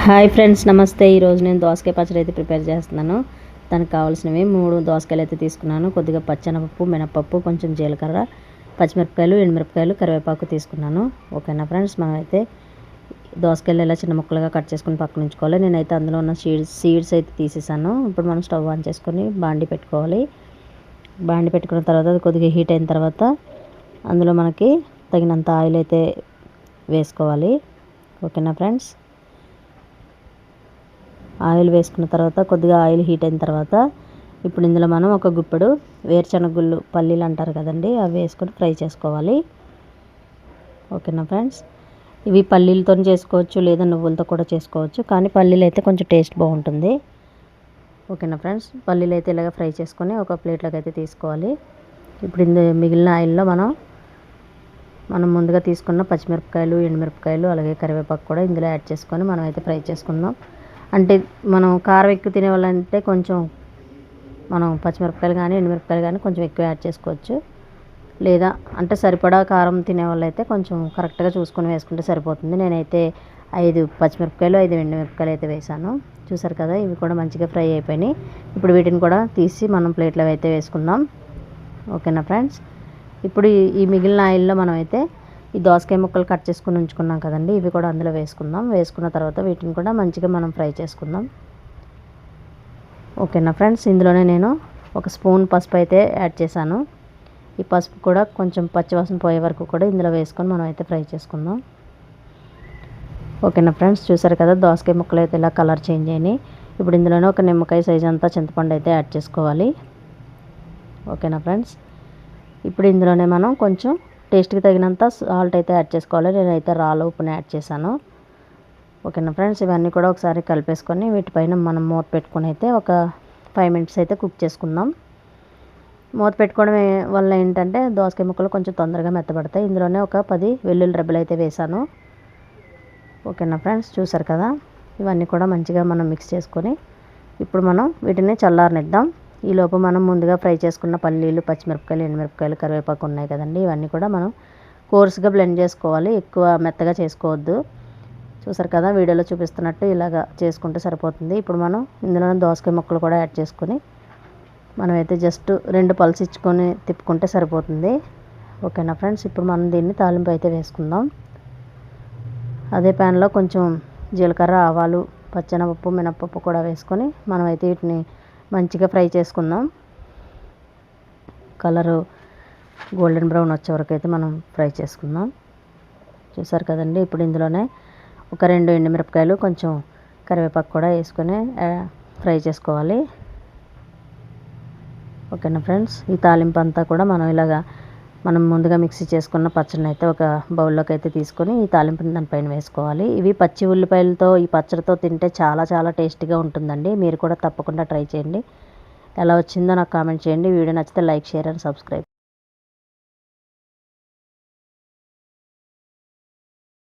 Hi friends, నమస్తే. ఈరోజు నేను దోసకాయ పచ్చడి అయితే ప్రిపేర్ చేస్తున్నాను. దానికి కావాల్సినవి 3 దోసకాయలు అయితే తీసుకున్నాను. కొద్దిగా పచ్చెనపప్పు, మినపప్పు, కొంచెం జీలకర్ర, పచ్చిమిరపకాయలు, ఎండుమిరపకాయలు, కరివేపాకు తీసుకున్నాను. ఓకేనా ఫ్రెండ్స్, మనమైతే దోసకాయలు ఇలా చిన్న ముక్కలుగా కట్ చేసుకుని పక్కన ఉంచుకోవాలి. నేనైతే అందులో ఉన్న సీడ్స్ అయితే తీసేసాను. ఇప్పుడు మనం స్టవ్ ఆన్ చేసుకొని బాండి పెట్టుకోవాలి. బాండి పెట్టుకున్న తర్వాత అది కొద్దిగా హీట్ అయిన తర్వాత అందులో మనకి తగినంత ఆయిల్ అయితే వేసుకోవాలి. ఓకేనా ఫ్రెండ్స్, ఆయిల్ వేసుకున్న తర్వాత కొద్దిగా ఆయిల్ హీట్ అయిన తర్వాత ఇప్పుడు ఇందులో మనం ఒక గుప్పెడు వేరుశనగ గుళ్ళు, పల్లీలు అంటారు కదండి, అవి వేసుకొని ఫ్రై చేసుకోవాలి. ఓకేనా ఫ్రెండ్స్, ఇవి పల్లీలతో చేసుకోవచ్చు లేదా నువ్వులతో కూడా చేసుకోవచ్చు, కానీ పల్లీలు అయితే కొంచెం టేస్ట్ బాగుంటుంది. ఓకేనా ఫ్రెండ్స్, పల్లీలు అయితే ఇలాగ ఫ్రై చేసుకొని ఒక ప్లేట్లోకి అయితే తీసుకోవాలి. ఇప్పుడు మిగిలిన ఆయిల్లో మనం ముందుగా తీసుకున్న పచ్చిమిరపకాయలు, ఎండుమిరపకాయలు, అలాగే కరివేపాకు కూడా ఇందులో యాడ్ చేసుకొని మనం అయితే ఫ్రై చేసుకుందాం. అంటే మనం కారం ఎక్కువ తినే వాళ్ళంటే కొంచెం మనం పచ్చిమిరపకాయలు కానీ ఎండుమిరపకాయలు కానీ కొంచెం ఎక్కువ యాడ్ చేసుకోవచ్చు. లేదా అంటే సరిపడా కారం తినేవాళ్ళు అయితే కొంచెం కరెక్ట్గా చూసుకొని వేసుకుంటే సరిపోతుంది. నేనైతే 5 పచ్చిమిరపకాయలు, 5 ఎండుమిరపకాయలు అయితే వేసాను. చూసారు కదా, ఇవి కూడా మంచిగా ఫ్రై అయిపోయినాయి. ఇప్పుడు వీటిని కూడా తీసి మనం ప్లేట్లో అయితే వేసుకుందాం. ఓకేనా ఫ్రెండ్స్, ఇప్పుడు ఈ మిగిలిన ఆయిల్లో మనం అయితే ఈ దోసకాయ ముక్కలు కట్ చేసుకుని ఉంచుకున్నాం కదండి, ఇవి కూడా అందులో వేసుకుందాం. వేసుకున్న తర్వాత వీటిని కూడా మంచిగా మనం ఫ్రై చేసుకుందాం. ఓకేనా ఫ్రెండ్స్, ఇందులోనే నేను 1 స్పూన్ పసుపు అయితే యాడ్ చేశాను. ఈ పసుపు కూడా కొంచెం పచ్చివాసన పోయే వరకు కూడా ఇందులో వేసుకొని మనం అయితే ఫ్రై చేసుకుందాం. ఓకేనా ఫ్రెండ్స్, చూసారు కదా, దోసకాయ ముక్కలు అయితే ఇలా కలర్ చేంజ్ అయినాయి. ఇప్పుడు ఇందులోనే ఒక నిమ్మకాయ సైజ్ అంతా చింతపండు అయితే యాడ్ చేసుకోవాలి. ఓకేనా ఫ్రెండ్స్, ఇప్పుడు ఇందులోనే మనం కొంచెం టేస్ట్కి తగినంత సాల్ట్ అయితే యాడ్ చేసుకోవాలి. నేనైతే రాళ్ళ ఉప్పుని యాడ్ చేశాను. ఓకేనా ఫ్రెండ్స్, ఇవన్నీ కూడా ఒకసారి కలిపేసుకొని వీటిపైన మనం మూత పెట్టుకొని అయితే ఒక 5 మినిట్స్ అయితే కుక్ చేసుకుందాం. మూత పెట్టుకోవడం వల్ల ఏంటంటే దోసకాయ ముక్కలు కొంచెం తొందరగా మెత్తబడతాయి. ఇందులోనే ఒక 10 వెల్లుల్లి రెబ్బలు అయితే వేసాను. ఓకేనా ఫ్రెండ్స్, చూసారు కదా, ఇవన్నీ కూడా మంచిగా మనం మిక్స్ చేసుకొని ఇప్పుడు మనం వీటిని చల్లారనిద్దాం. ఈలోపు మనం ముందుగా ఫ్రై చేసుకున్న పల్లీలు, పచ్చిమిరపకాయలు, ఎండుమిరపకాయలు, కరివేపాకు ఉన్నాయి కదండి, ఇవన్నీ కూడా మనం కోర్స్గా బ్లెండ్ చేసుకోవాలి. ఎక్కువ మెత్తగా చేసుకోవద్దు. చూసారు కదా, వీడియోలో చూపిస్తున్నట్టు ఇలాగా చేసుకుంటే సరిపోతుంది. ఇప్పుడు మనం ఇందులో దోసకాయ ముక్కలు కూడా యాడ్ చేసుకొని మనమైతే జస్ట్ 2 పల్స్ ఇచ్చుకొని తిప్పుకుంటే సరిపోతుంది. ఓకేనా ఫ్రెండ్స్, ఇప్పుడు మనం దీన్ని తాలింపు అయితే వేసుకుందాం. అదే ప్యాన్లో కొంచెం జీలకర్ర, ఆవాలు, పచ్చెనపప్పు, మినపప్పు కూడా వేసుకొని మనమైతే వీటిని మంచిగా ఫ్రై చేసుకుందాం. కలరు గోల్డెన్ బ్రౌన్ వచ్చే వరకు అయితే మనం ఫ్రై చేసుకుందాం. చూసారు కదండి, ఇప్పుడు ఇందులోనే ఒక 2 ఎండుమిరపకాయలు, కొంచెం కరివేపాకు కూడా వేసుకొని ఫ్రై చేసుకోవాలి. ఓకేనా ఫ్రెండ్స్, ఈ తాలింపు అంతా కూడా మనం ముందుగా మిక్సీ చేసుకున్న పచ్చడిని అయితే ఒక బౌల్లోకి అయితే తీసుకొని ఈ తాలింపుని దానిపైన వేసుకోవాలి. ఇవి పచ్చి ఉల్లిపాయలతో ఈ పచ్చడితో తింటే చాలా చాలా టేస్టీగా ఉంటుందండి. మీరు కూడా తప్పకుండా ట్రై చేయండి. ఎలా వచ్చిందో నాకు కామెంట్ చేయండి. వీడియో నచ్చితే లైక్, షేర్ అండ్ సబ్స్క్రైబ్.